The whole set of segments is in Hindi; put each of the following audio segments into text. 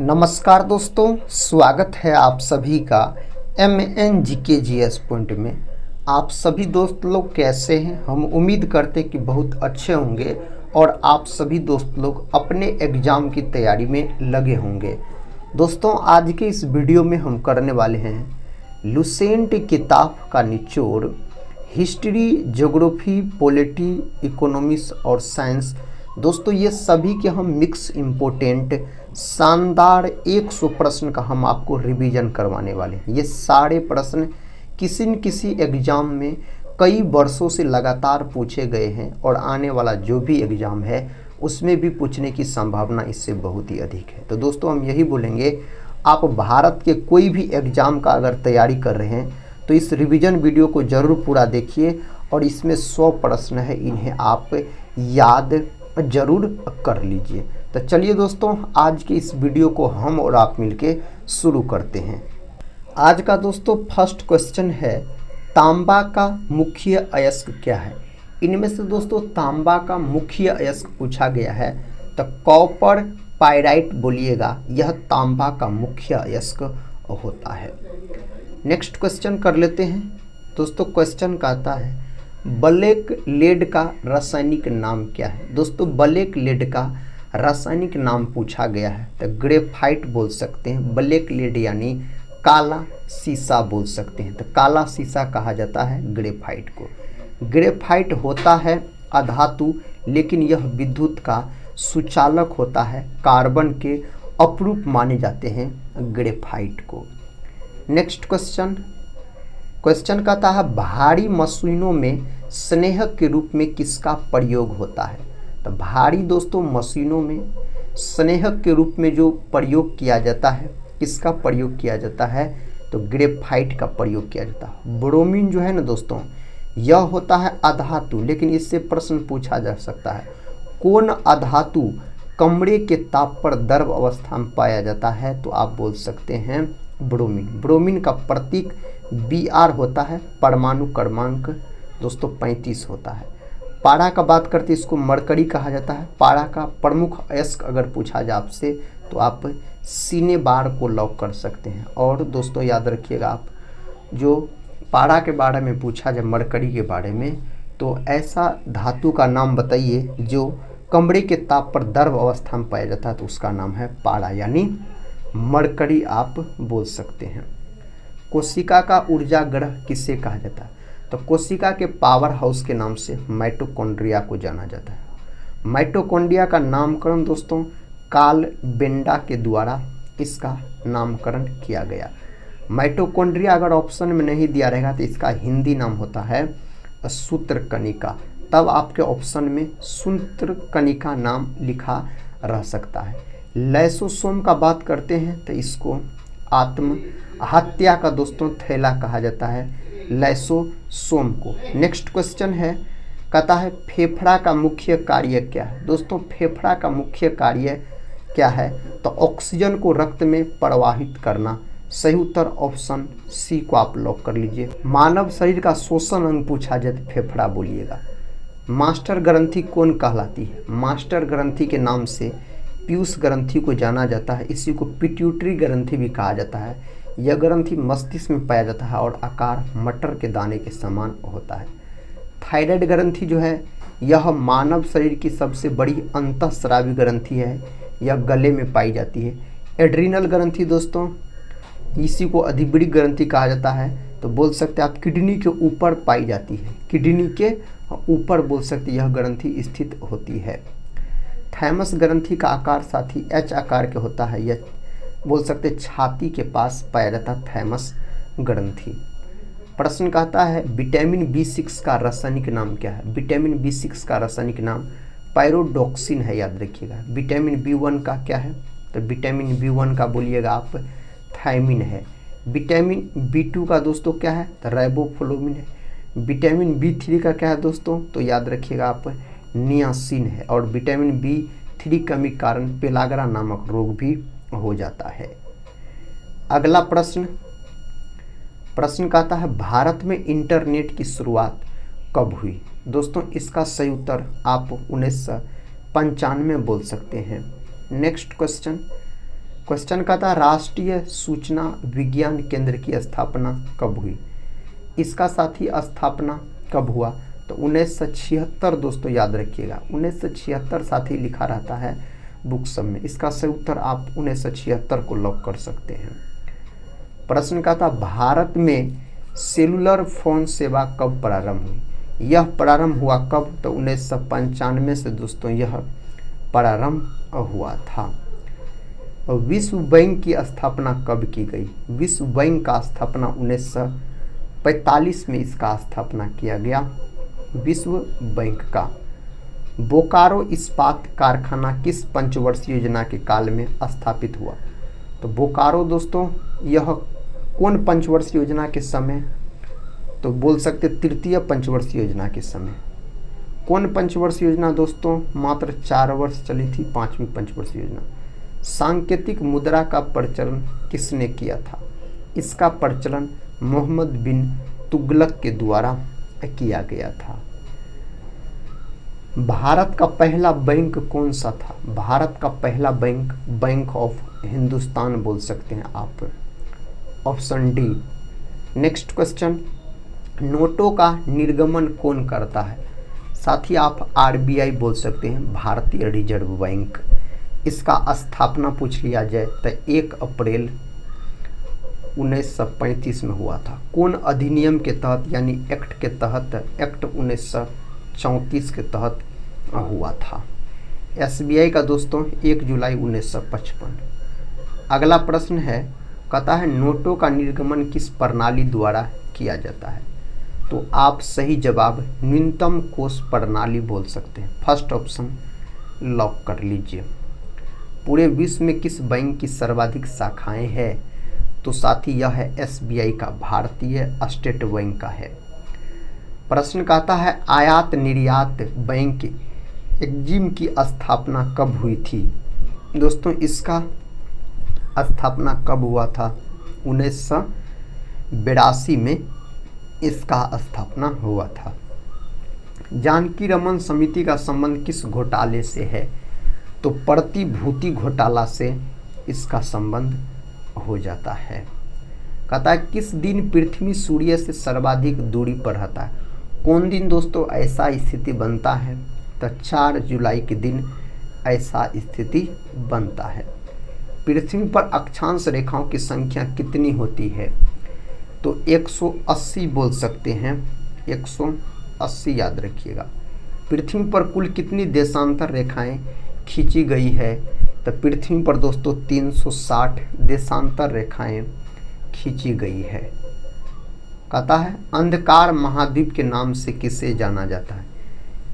नमस्कार दोस्तों, स्वागत है आप सभी का MNGKGS पॉइंट में। आप सभी दोस्त लोग कैसे हैं? हम उम्मीद करते हैं कि बहुत अच्छे होंगे और आप सभी दोस्त लोग अपने एग्ज़ाम की तैयारी में लगे होंगे। दोस्तों, आज के इस वीडियो में हम करने वाले हैं लुसेंट किताब का निचोड़, हिस्ट्री, ज्योग्राफी, पॉलिटी, इकोनॉमिक्स और साइंस। दोस्तों, ये सभी के हम मिक्स इम्पोर्टेंट शानदार 100 प्रश्न का हम आपको रिवीजन करवाने वाले हैं। ये सारे प्रश्न किसी न किसी एग्ज़ाम में कई वर्षों से लगातार पूछे गए हैं और आने वाला जो भी एग्ज़ाम है उसमें भी पूछने की संभावना इससे बहुत ही अधिक है। तो दोस्तों, हम यही बोलेंगे, आप भारत के कोई भी एग्ज़ाम का अगर तैयारी कर रहे हैं तो इस रिवीजन वीडियो को ज़रूर पूरा देखिए और इसमें 100 प्रश्न है, इन्हें आप याद ज़रूर कर लीजिए। तो चलिए दोस्तों, आज के इस वीडियो को हम और आप मिलके शुरू करते हैं। आज का दोस्तों फर्स्ट क्वेश्चन है, तांबा का मुख्य अयस्क क्या है? इनमें से दोस्तों तांबा का मुख्य अयस्क पूछा गया है तो कॉपर पाइराइट बोलिएगा, यह तांबा का मुख्य अयस्क होता है। नेक्स्ट क्वेश्चन कर लेते हैं दोस्तों। क्वेश्चन कहता है, ब्लैक लेड का रासायनिक नाम क्या है? दोस्तों, ब्लैक लेड का रासायनिक नाम पूछा गया है तो ग्रेफाइट बोल सकते हैं। ब्लैक लेड यानी काला शीशा बोल सकते हैं, तो काला शीशा कहा जाता है ग्रेफाइट को। ग्रेफाइट होता है अधातु, लेकिन यह विद्युत का सुचालक होता है। कार्बन के अपरूप माने जाते हैं ग्रेफाइट को। नेक्स्ट क्वेश्चन कहता है, भारी मशीनों में स्नेहक के रूप में किसका प्रयोग होता है? तो भारी दोस्तों मशीनों में स्नेहक के रूप में जो प्रयोग किया जाता है, किसका प्रयोग किया जाता है? तो ग्रेफाइट का प्रयोग किया जाता है। ब्रोमीन जो है ना दोस्तों, यह होता है अधातु, लेकिन इससे प्रश्न पूछा जा सकता है, कौन अधातु कमरे के ताप पर द्रव अवस्था में पाया जाता है? तो आप बोल सकते हैं ब्रोमीन। ब्रोमीन का प्रतीक Br होता है। परमाणु क्रमांक दोस्तों 35 होता है। पारा का बात करते इसको मरकरी कहा जाता है। पारा का प्रमुख अयस्क अगर पूछा जाए आपसे तो आप सीने बार को लॉक कर सकते हैं। और दोस्तों याद रखिएगा, आप जो पारा के बारे में पूछा जाए, मरकरी के बारे में, तो ऐसा धातु का नाम बताइए जो कमरे के ताप पर द्रव अवस्था में पाया जाता है, तो उसका नाम है पारा यानी मरकरी आप बोल सकते हैं। कोशिका का ऊर्जा ग्रह किसे कहा जाता है? तो कोशिका के पावर हाउस के नाम से माइटोकॉन्ड्रिया को जाना जाता है। माइटोकॉन्ड्रिया का नामकरण दोस्तों कार्ल बेंडा के द्वारा इसका नामकरण किया गया। माइटोकॉन्ड्रिया अगर ऑप्शन में नहीं दिया रहेगा तो इसका हिंदी नाम होता है सूत्रकणिका, तब आपके ऑप्शन में सूत्रकणिका नाम लिखा रह सकता है। लाइसोसोम का बात करते हैं तो इसको आत्महत्या का दोस्तों थैला कहा जाता है, लाइसोसोम को। नेक्स्ट क्वेश्चन है, कहता है फेफड़ा का मुख्य कार्य क्या है? दोस्तों, फेफड़ा का मुख्य कार्य क्या है? तो ऑक्सीजन को रक्त में प्रवाहित करना। सही उत्तर ऑप्शन सी को आप लॉक कर लीजिए। मानव शरीर का शोषण अंग पूछा जाए तो फेफड़ा बोलिएगा। मास्टर ग्रंथि कौन कहलाती है? मास्टर ग्रंथि के नाम से पीयूष ग्रंथि को जाना जाता है। इसी को पिट्यूटरी ग्रंथि भी कहा जाता है। यह ग्रंथि मस्तिष्क में पाया जाता है और आकार मटर के दाने के समान होता है। थायराइड ग्रंथि जो है, यह मानव शरीर की सबसे बड़ी अंतःस्रावी ग्रंथि है। यह गले में पाई जाती है। एड्रीनल ग्रंथि दोस्तों, इसी को अधिबड़ी ग्रंथि कहा जाता है, तो बोल सकते हैं आप किडनी के ऊपर पाई जाती है। किडनी के ऊपर बोल सकते यह ग्रंथि स्थित होती है। थैमस ग्रंथि का आकार साथी H आकार के होता है। यह बोल सकते छाती के पास पाया जाता थैमस ग्रंथि। प्रश्न कहता है, विटामिन B6 का रासायनिक नाम क्या है? विटामिन B6 का रासायनिक नाम पायरोडॉक्सिन है, याद रखिएगा। विटामिन B1 का क्या है? तो विटामिन B1 का बोलिएगा आप थायमिन है। विटामिन B2 का दोस्तों क्या है? तो राइबोफ्लोविन है। विटामिन B3 का क्या है दोस्तों? तो याद रखिएगा आप नियासिन है। और विटामिन B3 कमी के कारण पेलाग्रा नामक रोग भी हो जाता है। अगला प्रश्न कहता है, भारत में इंटरनेट की शुरुआत कब हुई? दोस्तों, इसका सही उत्तर आप 1995 बोल सकते हैं। नेक्स्ट क्वेश्चन क्वेश्चन का था राष्ट्रीय सूचना विज्ञान केंद्र की स्थापना कब हुई। इसका साथी स्थापना कब हुआ, तो 1976 दोस्तों, याद रखिएगा 1976 साथी लिखा रहता है बुक सब में। इसका सही उत्तर आप 1976 को लॉक कर सकते हैं। प्रश्न का था भारत में सेलुलर फोन सेवा कब प्रारंभ हुई। यह प्रारंभ हुआ कब, तो 1995 से दोस्तों यह प्रारंभ हुआ था। विश्व बैंक की स्थापना कब की गई। विश्व बैंक का स्थापना 1945 में इसका स्थापना किया गया, विश्व बैंक का। बोकारो इस्पात कारखाना किस पंचवर्षीय योजना के काल में स्थापित हुआ। तो बोकारो दोस्तों यह कौन पंचवर्षीय योजना के समय, तो बोल सकते तृतीय पंचवर्षीय योजना के समय। कौन पंचवर्षीय योजना दोस्तों, मात्र 4 वर्ष चली थी, 5वीं पंचवर्षीय योजना। सांकेतिक मुद्रा का प्रचलन किसने किया था। इसका प्रचलन मोहम्मद बिन तुगलक के द्वारा किया गया था। भारत का पहला बैंक कौन सा था। भारत का पहला बैंक बैंक ऑफ हिंदुस्तान बोल सकते हैं आप, ऑप्शन डी। नेक्स्ट क्वेश्चन, नोटों का निर्गमन कौन करता है। साथ ही आप आरबीआई बोल सकते हैं, भारतीय रिजर्व बैंक। इसका स्थापना पूछ लिया जाए तो 1 अप्रैल 1935 में हुआ था। कौन अधिनियम के तहत, यानी एक्ट के तहत, एक्ट 1934 के तहत हुआ था। एसबीआई का दोस्तों 1 जुलाई 1955। अगला प्रश्न है, कहता है नोटों का निर्गमन किस प्रणाली द्वारा किया जाता है। तो आप सही जवाब न्यूनतम कोष प्रणाली बोल सकते हैं, फर्स्ट ऑप्शन लॉक कर लीजिए। पूरे विश्व में किस बैंक की सर्वाधिक शाखाएं हैं, तो साथी यह है एसबीआई का, भारतीय स्टेट बैंक का है। प्रश्न कहता है आयात निर्यात बैंक एक्जिम की स्थापना कब हुई थी। दोस्तों इसका स्थापना कब हुआ था, 1982 में इसका स्थापना हुआ था। जानकी रमन समिति का संबंध किस घोटाले से है, तो प्रतिभूति घोटाला से इसका संबंध हो जाता है। कहता है किस दिन पृथ्वी सूर्य से सर्वाधिक दूरी पर रहता है। कौन दिन दोस्तों ऐसा स्थिति बनता है, तो 4 जुलाई के दिन ऐसा स्थिति बनता है। पृथ्वी पर अक्षांश रेखाओं की संख्या कितनी होती है, तो 180 बोल सकते हैं, 180 याद रखिएगा। पृथ्वी पर कुल कितनी देशांतर रेखाएं खींची गई है, तो पृथ्वी पर दोस्तों 360 देशांतर रेखाएं खींची गई है। कहता है अंधकार महाद्वीप के नाम से किसे जाना जाता है।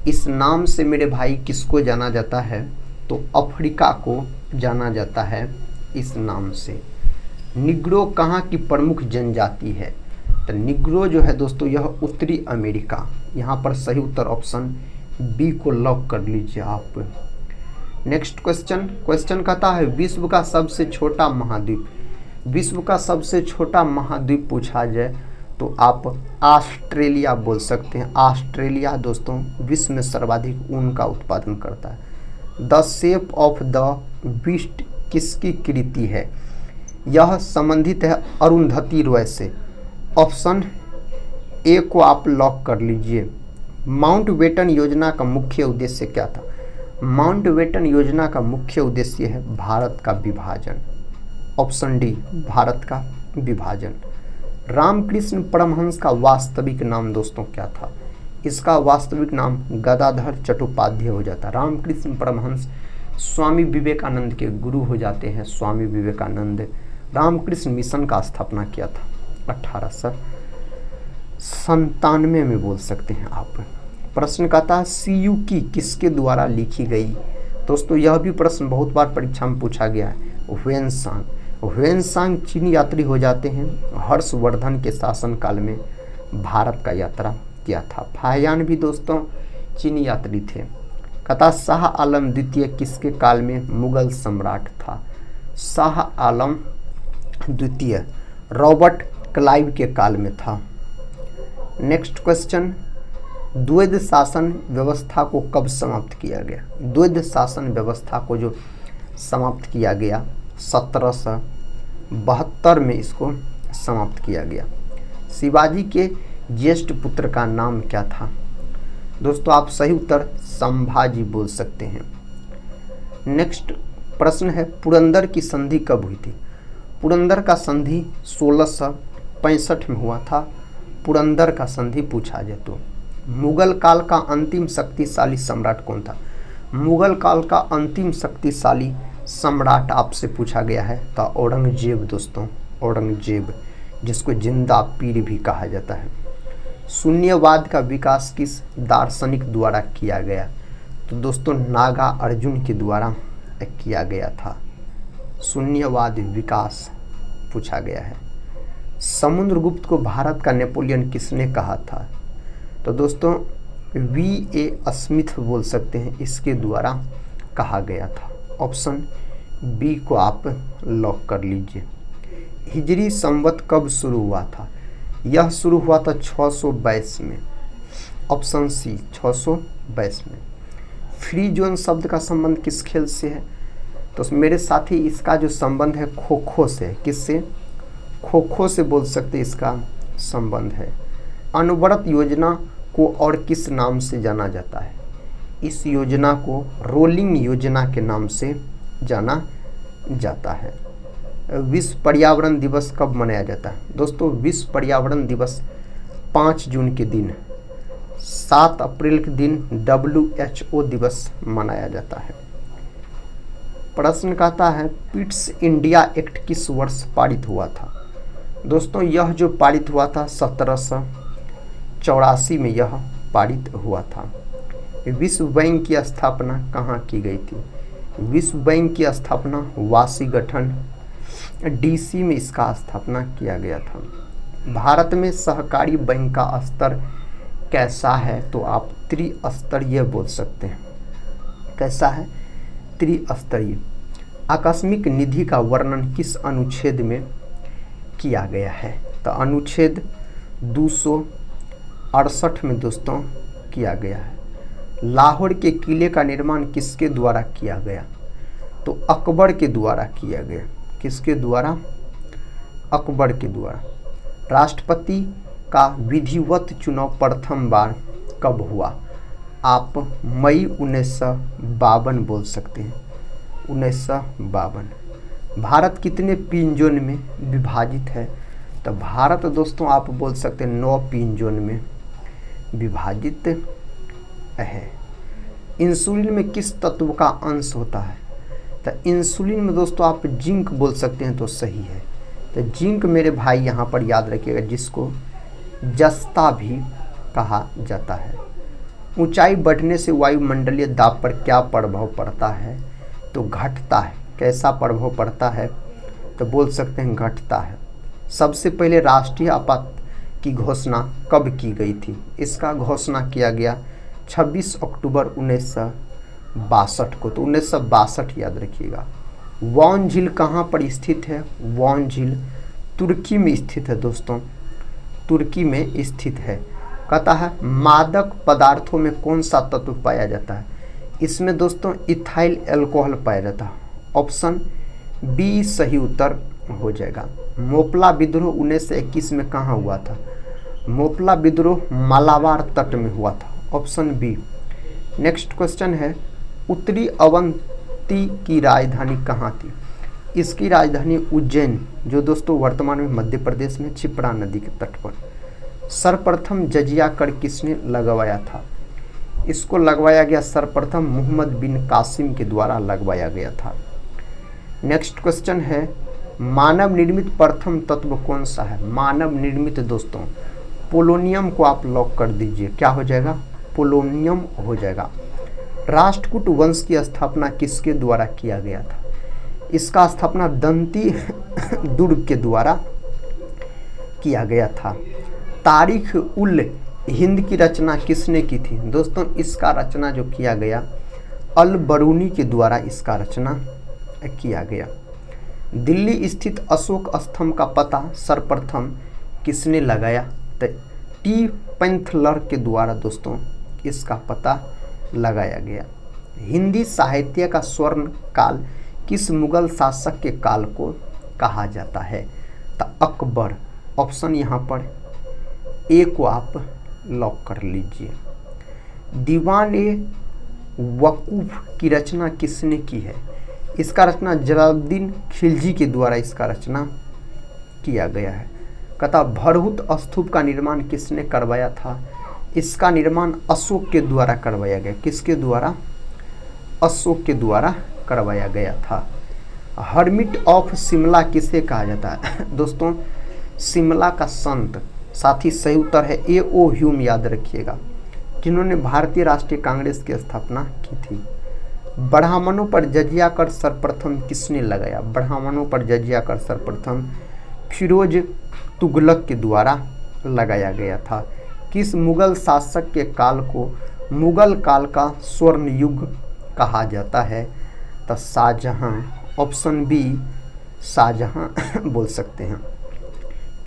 इस नाम से मेरे भाई किसको जाना जाता है, तो अफ्रीका को जाना जाता है इस नाम से। निग्रो कहाँ की प्रमुख जनजाति है, तो निग्रो जो है दोस्तों यह उत्तरी अमेरिका। यहाँ पर सही उत्तर ऑप्शन बी को लॉक कर लीजिए आप। नेक्स्ट क्वेश्चन कहता है विश्व का सबसे छोटा महाद्वीप। विश्व का सबसे छोटा महाद्वीप पूछा जाए तो आप ऑस्ट्रेलिया बोल सकते हैं। ऑस्ट्रेलिया दोस्तों विश्व में सर्वाधिक ऊन का उत्पादन करता है। The shape of the beast किसकी कृति है, यह संबंधित है अरुंधति रॉय से। ऑप्शन ए को आप लॉक कर लीजिए। माउंटबेटन योजना का मुख्य उद्देश्य क्या था। माउंटबेटन योजना का मुख्य उद्देश्य है भारत का विभाजन। ऑप्शन डी भारत का विभाजन। रामकृष्ण परमहंस का वास्तविक नाम दोस्तों क्या था। इसका वास्तविक नाम गदाधर चट्टोपाध्याय हो जाता। रामकृष्ण परमहंस स्वामी विवेकानंद के गुरु हो जाते हैं। स्वामी विवेकानंद रामकृष्ण मिशन का स्थापना किया था 1897 में बोल सकते हैं आप। प्रश्न का था सीयूकी किसके द्वारा लिखी गई। दोस्तों यह भी प्रश्न बहुत बार परीक्षा में पूछा गया है। ह्वेनसांग चीनी यात्री हो जाते हैं। हर्षवर्धन के शासनकाल में भारत का यात्रा किया था। फाहियान भी दोस्तों चीनी यात्री थे। कथा शाह आलम द्वितीय किसके काल में मुगल सम्राट था। शाह आलम द्वितीय रॉबर्ट क्लाइव के काल में था। नेक्स्ट क्वेश्चन, द्वैध शासन व्यवस्था को कब समाप्त किया गया। द्वैध शासन व्यवस्था को जो समाप्त किया गया 1772 में इसको समाप्त किया गया। शिवाजी के ज्येष्ठ पुत्र का नाम क्या था? दोस्तों आप सही उत्तर संभाजी बोल सकते हैं। नेक्स्ट प्रश्न है, पुरंदर की संधि कब हुई थी? पुरंदर का संधि 1665 में हुआ था। पुरंदर का संधि पूछा जाए तो। मुगल काल का अंतिम शक्तिशाली सम्राट कौन था? मुगल काल का अंतिम शक्तिशाली सम्राट आपसे पूछा गया है तो औरंगजेब दोस्तों, औरंगजेब, जिसको जिंदा पीर भी कहा जाता है। शून्यवाद का विकास किस दार्शनिक द्वारा किया गया? तो दोस्तों नागा अर्जुन के द्वारा किया गया था। शून्यवाद विकास पूछा गया है। समुद्रगुप्त को भारत का नेपोलियन किसने कहा था? तो दोस्तों V.A. स्मिथ बोल सकते हैं, इसके द्वारा कहा गया था। ऑप्शन बी को आप लॉक कर लीजिए। हिजरी संवत कब शुरू हुआ था? यह शुरू हुआ था 622 में। ऑप्शन सी 622 में। फ्री जोन शब्द का संबंध किस खेल से है? तो मेरे साथी इसका जो संबंध है खो खो से। किससे? खो खो से बोल सकते इसका संबंध है। अनवरत योजना को और किस नाम से जाना जाता है? इस योजना को रोलिंग योजना के नाम से जाना जाता है। विश्व पर्यावरण दिवस कब मनाया जाता है? दोस्तों विश्व पर्यावरण दिवस 5 जून के दिन, 7 अप्रैल के दिन WHO दिवस मनाया जाता है। प्रश्न कहता है, पिट्स इंडिया एक्ट किस वर्ष पारित हुआ था? दोस्तों यह जो पारित हुआ था 1784 में यह पारित हुआ था। विश्व बैंक की स्थापना कहाँ की गई थी? विश्व बैंक की स्थापना वाशिंगटन DC में इसका स्थापना किया गया था। भारत में सहकारी बैंक का स्तर कैसा है? तो आप त्रिस्तरीय बोल सकते हैं। कैसा है? त्रिस्तरीय। आकस्मिक निधि का वर्णन किस अनुच्छेद में किया गया है? तो अनुच्छेद 268 में दोस्तों किया गया है। लाहौर के किले का निर्माण किसके द्वारा किया गया? तो अकबर के द्वारा किया गया। किसके द्वारा? अकबर के द्वारा। राष्ट्रपति का विधिवत चुनाव प्रथम बार कब हुआ? आप मई 1952 बोल सकते हैं। 1952। भारत कितने पिन जोन में विभाजित है? तो भारत दोस्तों आप बोल सकते हैं 9 पिन जोन में विभाजित है। इंसुलिन में किस तत्व का अंश होता है? तो इंसुलिन में दोस्तों आप जिंक बोल सकते हैं तो सही है। तो जिंक मेरे भाई यहाँ पर याद रखिएगा, जिसको जस्ता भी कहा जाता है। ऊंचाई बढ़ने से वायुमंडलीय दाब पर क्या प्रभाव पड़ता है? तो घटता है। कैसा प्रभाव पड़ता है? तो बोल सकते हैं घटता है। सबसे पहले राष्ट्रीय आपात की घोषणा कब की गई थी? इसका घोषणा किया गया 26 अक्टूबर 1962 को। तो 1962 याद रखिएगा। वॉन झील कहाँ पर स्थित है? वॉन झील तुर्की में स्थित है दोस्तों, तुर्की में स्थित है। कहता है मादक पदार्थों में कौन सा तत्व पाया जाता है? इसमें दोस्तों इथाइल अल्कोहल पाया जाता है। ऑप्शन बी सही उत्तर हो जाएगा। मोपला विद्रोह 1921 में कहाँ हुआ था? मोपला विद्रोह मालाबार तट में हुआ था। Option B. नेक्स्ट क्वेश्चन है, उत्तरी अवंती की राजधानी कहाँ थी? इसकी राजधानी उज्जैन, जो दोस्तों वर्तमान में मध्य प्रदेश में क्षिप्रा नदी के तट पर। सर्वप्रथम जजिया कर किसने लगवाया था? इसको लगवाया गया सर्वप्रथम मोहम्मद बिन कासिम के द्वारा लगवाया गया था। नेक्स्ट क्वेश्चन है, मानव निर्मित प्रथम तत्व कौन सा है? मानव निर्मित दोस्तों पोलोनियम को आप लॉक कर दीजिए। क्या हो जाएगा? पोलोनियम हो जाएगा। राष्ट्रकूट वंश की स्थापना किसके द्वारा किया गया था? इसका स्थापना दंती दुर्ग के द्वारा किया गया था। तारीख उल हिंद की रचना किसने की थी? दोस्तों इसका रचना जो किया गया अल बरूनी के द्वारा इसका रचना किया गया। दिल्ली स्थित अशोक स्तंभ का पता सर्वप्रथम किसने लगाया? तो टी पैंथलर के द्वारा दोस्तों इसका पता लगाया गया। हिंदी साहित्य का स्वर्ण काल किस मुगल शासक के काल को कहा जाता है? तो अकबर। ऑप्शन यहाँ पर ए को आप लॉक कर लीजिए। दीवान ए वकूफ की रचना किसने की है? इसका रचना जलालुद्दीन खिलजी के द्वारा इसका रचना किया गया है। कहता भरहुत स्तूप का निर्माण किसने करवाया था? इसका निर्माण अशोक के द्वारा करवाया गया। किसके द्वारा? अशोक के द्वारा करवाया गया था। हर्मिट ऑफ शिमला किसे कहा जाता है? दोस्तों शिमला का संत। साथ ही सही उत्तर है ए ओ ह्यूम, याद रखिएगा, जिन्होंने भारतीय राष्ट्रीय कांग्रेस की स्थापना की थी। ब्राह्मणों पर जजिया कर सर्वप्रथम किसने लगाया? ब्राह्मणों पर जजिया कर सर्वप्रथम फिरोज तुगलक के द्वारा लगाया गया था। किस मुगल शासक के काल को मुगल काल का स्वर्ण युग कहा जाता है? तो शाहजहां। ऑप्शन बी शाहजहां बोल सकते हैं।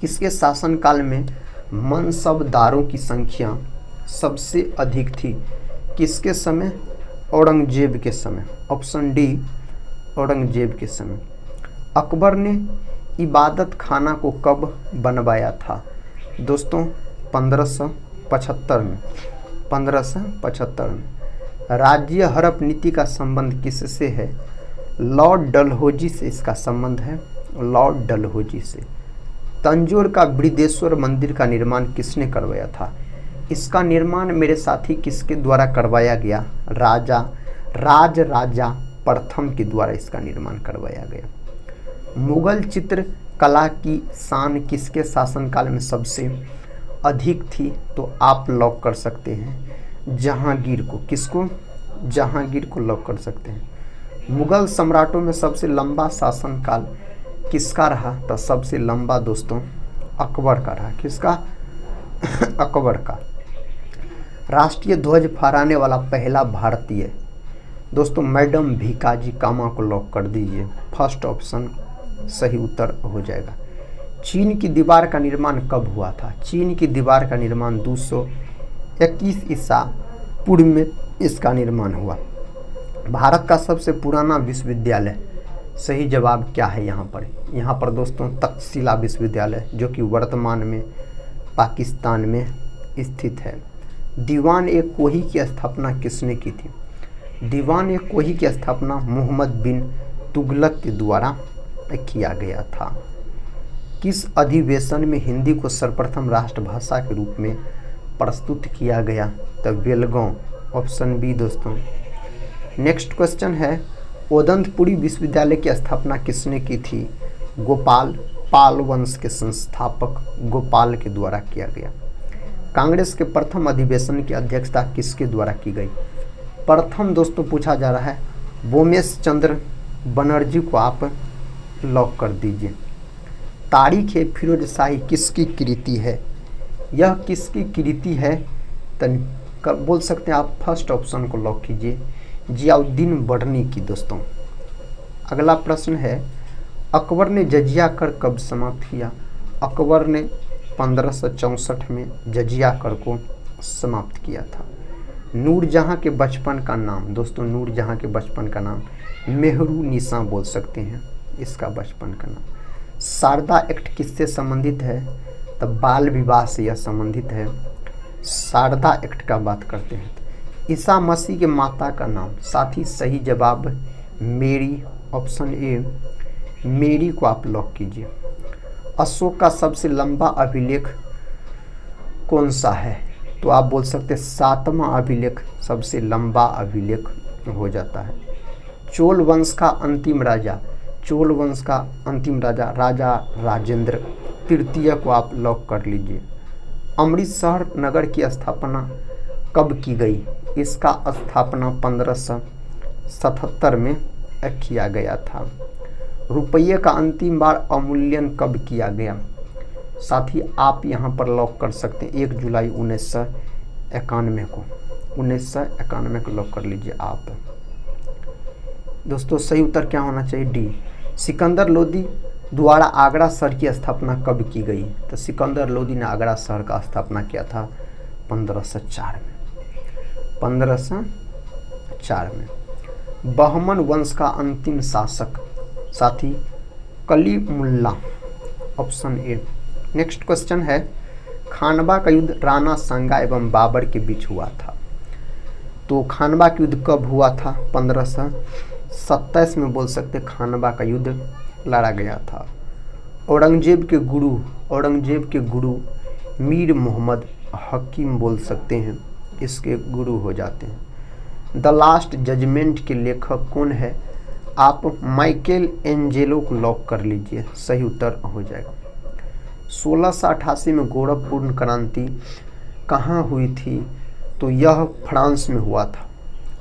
किसके शासनकाल में मनसबदारों की संख्या सबसे अधिक थी? किसके समय? औरंगजेब के समय। ऑप्शन डी औरंगजेब के समय। अकबर ने इबादत खाना को कब बनवाया था? दोस्तों 1575 में। 1575 में। राज्य हड़प नीति का संबंध किससे है? लॉर्ड डलहौजी से इसका संबंध है, लॉर्ड डलहौजी से। तंजौर का बृहदेश्वर मंदिर का निर्माण किसने करवाया था? इसका निर्माण मेरे साथी किसके द्वारा करवाया गया? राजा प्रथम के द्वारा इसका निर्माण करवाया गया। मुगल चित्र कला की शान किसके शासनकाल में सबसे अधिक थी? तो आप लॉक कर सकते हैं जहांगीर को। किसको? जहांगीर को लॉक कर सकते हैं। मुगल सम्राटों में सबसे लंबा शासनकाल किसका रहा? तो सबसे लंबा दोस्तों अकबर का रहा। किसका? अकबर का। राष्ट्रीय ध्वज फहराने वाला पहला भारतीय? दोस्तों मैडम भीकाजी कामा को लॉक कर दीजिए। फर्स्ट ऑप्शन सही उत्तर हो जाएगा। चीन की दीवार का निर्माण कब हुआ था? चीन की दीवार का निर्माण 221 ईसा पूर्व में इसका निर्माण हुआ। भारत का सबसे पुराना विश्वविद्यालय, सही जवाब क्या है यहाँ पर? यहाँ पर दोस्तों तक्षशिला विश्वविद्यालय, जो कि वर्तमान में पाकिस्तान में स्थित है। दीवान ए कोही की स्थापना किसने की थी? दीवान ए कोही की स्थापना मोहम्मद बिन तुगलक के द्वारा किया गया था। किस अधिवेशन में हिंदी को सर्वप्रथम राष्ट्रभाषा के रूप में प्रस्तुत किया गया? तो बेलगांव। ऑप्शन बी दोस्तों। नेक्स्ट क्वेश्चन है ओदंतपुरी विश्वविद्यालय की स्थापना किसने की थी? गोपाल, पाल वंश के संस्थापक गोपाल के द्वारा किया गया। कांग्रेस के प्रथम अधिवेशन की अध्यक्षता किसके द्वारा की गई? प्रथम दोस्तों पूछा जा रहा है बोमेश चंद्र बनर्जी को आप लॉक कर दीजिए। तारीख ए फिरोज शाही किसकी कृति है? यह किसकी कृति है? तो बोल सकते हैं आप फर्स्ट ऑप्शन को लॉक कीजिए, जियाउद्दीन बढ़नी की। दोस्तों अगला प्रश्न है अकबर ने जजिया कर कब समाप्त किया? अकबर ने 1564 में जजिया कर को समाप्त किया था। नूरजहां के बचपन का नाम? दोस्तों नूरजहां के बचपन का नाम मेहरू निसा बोल सकते हैं इसका बचपन का नाम। शारदा एक्ट किससे संबंधित है? तो बाल विवाह से यह संबंधित है। शारदा एक्ट का बात करते हैं। ईसा मसीह के माता का नाम? साथ ही सही जवाब मेरी। ऑप्शन ए मेरी को आप लॉक कीजिए। अशोक का सबसे लंबा अभिलेख कौन सा है? तो आप बोल सकते हैं 7वां अभिलेख सबसे लंबा अभिलेख हो जाता है। चोल वंश का अंतिम राजा? चोल वंश का अंतिम राजा राजा राजेंद्र तृतीय को आप लॉक कर लीजिए। अमृतसर नगर की स्थापना कब की गई? इसका स्थापना 1577 में किया गया था। रुपये का अंतिम बार अवमूल्यन कब किया गया? साथ ही आप यहाँ पर लॉक कर सकते हैं 1 जुलाई 1991 को। 1991 को लॉक कर लीजिए आप। दोस्तों सही उत्तर क्या होना चाहिए? डी। सिकंदर लोदी द्वारा आगरा शहर की स्थापना कब की गई? तो सिकंदर लोदी ने आगरा शहर का स्थापना किया था 1504 में। 1504 में। बहमन वंश का अंतिम शासक साथी Kalimulla, option A. Next question है, खानवा का युद्ध राणा सांगा एवं बाबर के बीच हुआ था। तो खानवा का युद्ध कब हुआ था? 1527 में बोल सकते खानवा का युद्ध लड़ा गया था। औरंगजेब के गुरु मीर मोहम्मद हकीम बोल सकते हैं, इसके गुरु हो जाते हैं। द लास्ट जजमेंट के लेखक कौन है? आप माइकल एंजेलो को लॉक कर लीजिए, सही उत्तर हो जाएगा। 1688 में गोरखपुर क्रांति कहाँ हुई थी? तो यह फ्रांस में हुआ था,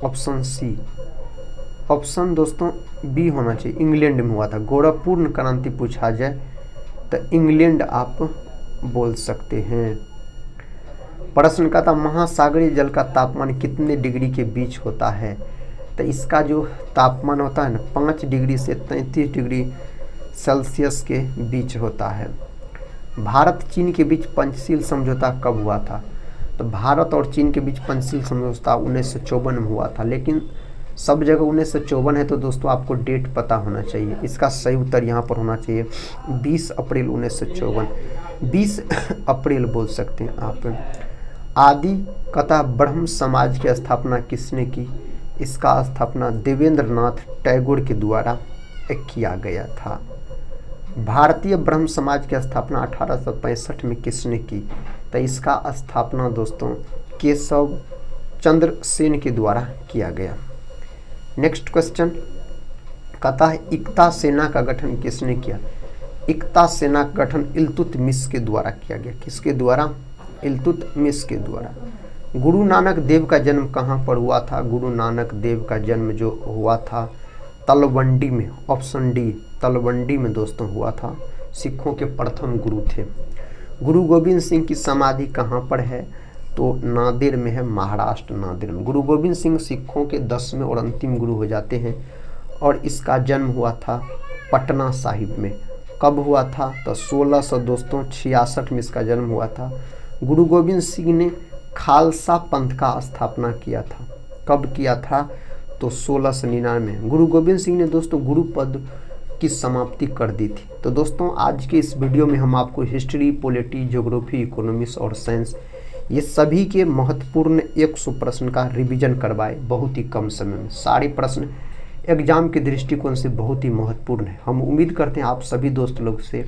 ऑप्शन सी। ऑप्शन दोस्तों बी होना चाहिए, इंग्लैंड में हुआ था। गोरखपुर क्रांति पूछा जाए तो इंग्लैंड आप बोल सकते हैं। प्रश्न का था, महासागरीय जल का तापमान कितने डिग्री के बीच होता है? तो इसका जो तापमान होता है ना 5 डिग्री से 33 डिग्री सेल्सियस के बीच होता है। भारत चीन के बीच पंचशील समझौता कब हुआ था? तो भारत और चीन के बीच पंचशील समझौता 1954 में हुआ था, लेकिन सब जगह 1954 है तो दोस्तों आपको डेट पता होना चाहिए। इसका सही उत्तर यहाँ पर होना चाहिए 20 अप्रैल 1954, 20 अप्रैल बोल सकते हैं आप। आदि कथा ब्रह्म समाज की स्थापना किसने की? इसका स्थापना देवेंद्रनाथ टैगोर के द्वारा किया गया था। भारतीय ब्रह्म समाज की स्थापना 1865 में किसने की? तो इसका स्थापना दोस्तों केशव चंद्र सेन के द्वारा किया गया। नेक्स्ट क्वेश्चन कहता है, एकता सेना का गठन किसने किया? एकता सेना का गठन इल्तुतमिश के द्वारा किया गया। किसके द्वारा? इल्तुतमिश के द्वारा। गुरु नानक देव का जन्म कहाँ पर हुआ था? गुरु नानक देव का जन्म जो हुआ था तलवंडी में, ऑप्शन डी, तलवंडी में दोस्तों हुआ था। सिखों के प्रथम गुरु थे। गुरु गोविंद सिंह की समाधि कहाँ पर है? तो नांदेड़ में है, महाराष्ट्र नांदेड़ में। गुरु गोविंद सिंह सिखों के 10वें और अंतिम गुरु हो जाते हैं और इसका जन्म हुआ था पटना साहिब में। कब हुआ था? तो 1666 में इसका जन्म हुआ था। गुरु गोविंद सिंह ने खालसा पंथ का स्थापना किया था। कब किया था? तो 1699। गुरु गोविंद सिंह ने दोस्तों गुरु पद की समाप्ति कर दी थी। तो दोस्तों आज के इस वीडियो में हम आपको हिस्ट्री, पॉलिटी, ज्योग्राफी, इकोनॉमिक्स और साइंस ये सभी के महत्वपूर्ण 100 प्रश्न का रिवीजन करवाए बहुत ही कम समय में। सारे प्रश्न एग्जाम के दृष्टिकोण से बहुत ही महत्वपूर्ण है। हम उम्मीद करते हैं आप सभी दोस्त लोग से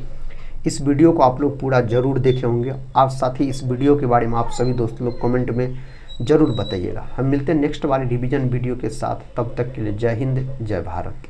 इस वीडियो को आप लोग पूरा जरूर देखे होंगे। आप साथ ही इस वीडियो के बारे में आप सभी दोस्त लोग कमेंट में ज़रूर बताइएगा। हम मिलते हैं नेक्स्ट वाले रिवीजन वीडियो के साथ, तब तक के लिए जय हिंद, जय भारत।